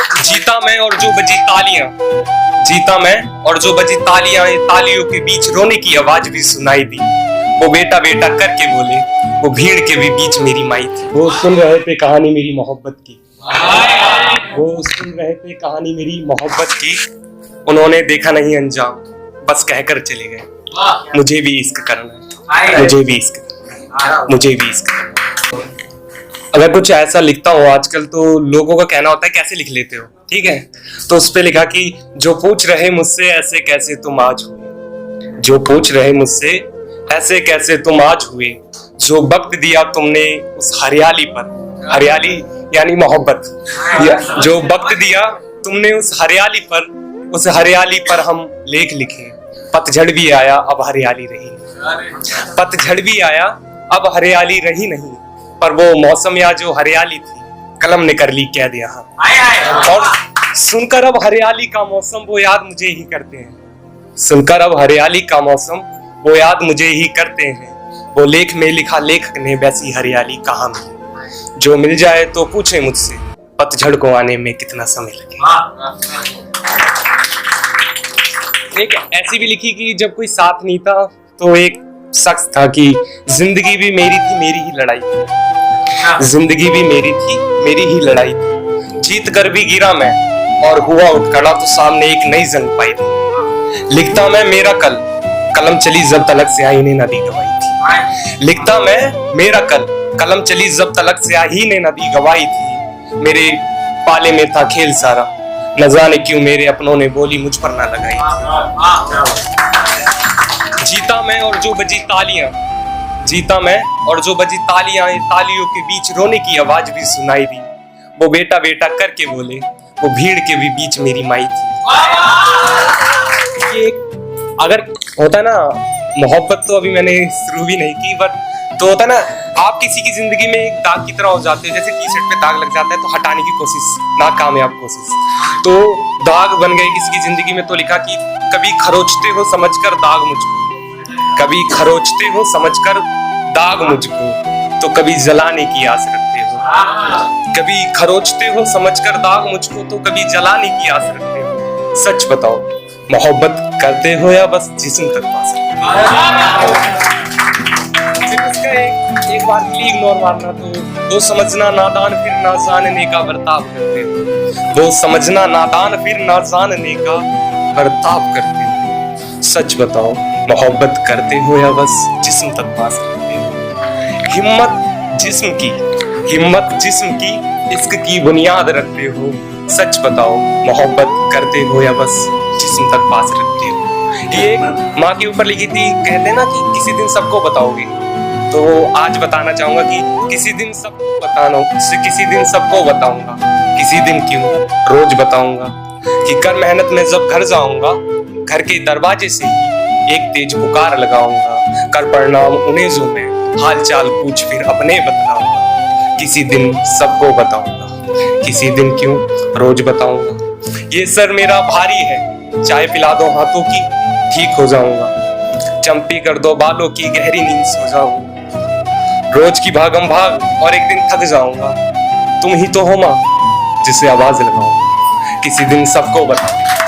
जीता मैं और जो बजी तालियां, जीता मैं और जो बजी तालियां, तालियों के बीच रोने की आवाज भी सुनाई दी। वो बेटा बेटा करके बोले, वो भीड़ के भी बीच मेरी माई थी। वो सुन रहे थे कहानी मेरी मोहब्बत की, वो सुन रहे थे कहानी मेरी मोहब्बत की। उन्होंने देखा नहीं अंजाम, बस कहकर चले गए, मुझे भी इश्क करना है, मुझे भी इश्क करना है, मुझे भी इश्क करना है। अगर कुछ ऐसा लिखता हूँ आजकल तो लोगों का कहना होता है कैसे लिख लेते हो, ठीक है। तो उस पे लिखा कि जो पूछ रहे मुझसे ऐसे कैसे तुम आज हुए, जो पूछ रहे मुझसे ऐसे कैसे तुम आज हुए, जो वक्त दिया तुमने उस हरियाली पर, हरियाली यानी मोहब्बत, जो वक्त दिया तुमने उस हरियाली पर, उस हरियाली पर हम लेख लिखे। पतझड़ भी आया अब हरियाली रही नहीं, पतझड़ भी आया अब हरियाली रही नहीं, पर वो मौसम या जो हरियाली थी कलम ने कर ली कैद यहाँ। और सुनकर अब हरियाली का मौसम वो याद मुझे ही करते हैं, सुनकर अब हरियाली का मौसम वो याद मुझे ही करते हैं। वो लेख में लिखा लेखक ने वैसी हरियाली कहाँ मिली, जो मिल जाए तो पूछे मुझसे पतझड़ को आने में कितना समय लगे। एक ऐसी भी लिखी कि जब कोई साथ नहीं था तो एक शख्स था कि जिंदगी भी मेरी थी मेरी ही लड़ाई थी, जिंदगी भी मेरी थी मेरी ही लड़ाई थी। जीत कर भी गिरा मैं और हुआ उठ खड़ा तो सामने एक नई जंग पाई थी। लिखता मैं मेरा कल, कलम चली जब तलक स्याही ने नदी गवाई थी। लिखता मैं मेरा कल, कलम चली जब तलक स्याही ने नदी गवाई थी। मेरे पाले में था खेल सारा, न जाने क्यों मेरे अपनों ने बोली मुझ पर ना लगाई थी। जीता मैं और जो बजी तालियां, जीता मैं और जो बजी तालियां, तालियों के बीच रोने की आवाज भी सुनाई दी। वो बेटा बेटा करके बोले, वो भीड़ के भी बीच मेरी माई थी। ये अगर होता ना मोहब्बत, तो अभी मैंने शुरू भी नहीं की, बट तो होता ना आप किसी की जिंदगी में एक दाग की तरह हो जाते हो, जैसे टी शर्ट पे दाग लग जाता है तो हटाने की कोशिश, नाकामयाब कोशिश, तो दाग बन गए किसी की जिंदगी में। तो लिखा कि कभी खरोचते हो समझकर दाग मुझको, कभी खरोचते हो समझकर दाग मुझको, तो कभी जलाने की आस रखते हो। कभी खरोचते हो समझकर दाग मुझको, तो कभी जलाने की आस रखते हो। सच बताओ मोहब्बत करते हो या बस जिस्म तक पास? एक बार के लिए इग्नोर मारना, तो वो समझना नादान फिर ना जानने का बर्ताव करते हो, वो समझना नादान फिर ना जानने का बर्ताव करते हो। सच बताओ मोहब्बत करते हो या बस जिस्म तक पास रखते हो? हिम्मत जिस्म की, हिम्मत जिस्म की, इश्क की बुनियाद रखते हो। सच बताओ मोहब्बत करते हो या बस जिस्म तक पास रखते हो? ये एक माँ के ऊपर लिखी थी, कहते ना कि किसी दिन सबको बताओगे, तो आज बताना चाहूंगा कि किसी दिन सबको बताना, किसी दिन सबको बताऊंगा, किसी दिन क्यों रोज बताऊंगा कि कर मेहनत में जब घर जाऊंगा, घर के दरवाजे से ही एक तेज पुकार लगाऊंगा। कर प्रणाम उन्हें जो मैं हाल चाल पूछ फिर अपने बतलाऊंगा, किसी दिन सबको बताऊंगा, किसी दिन क्यों रोज बताऊंगा। ये सर मेरा भारी है, चाय पिला दो हाथों की ठीक हो जाऊंगा, चंपी कर दो बालों की गहरी नींद सो जाऊंगा। रोज की भागम भाग और एक दिन थक जाऊंगा, तुम ही तो हो माँ जिसे आवाज लगाऊंगा, किसी दिन सबको बताऊंगा।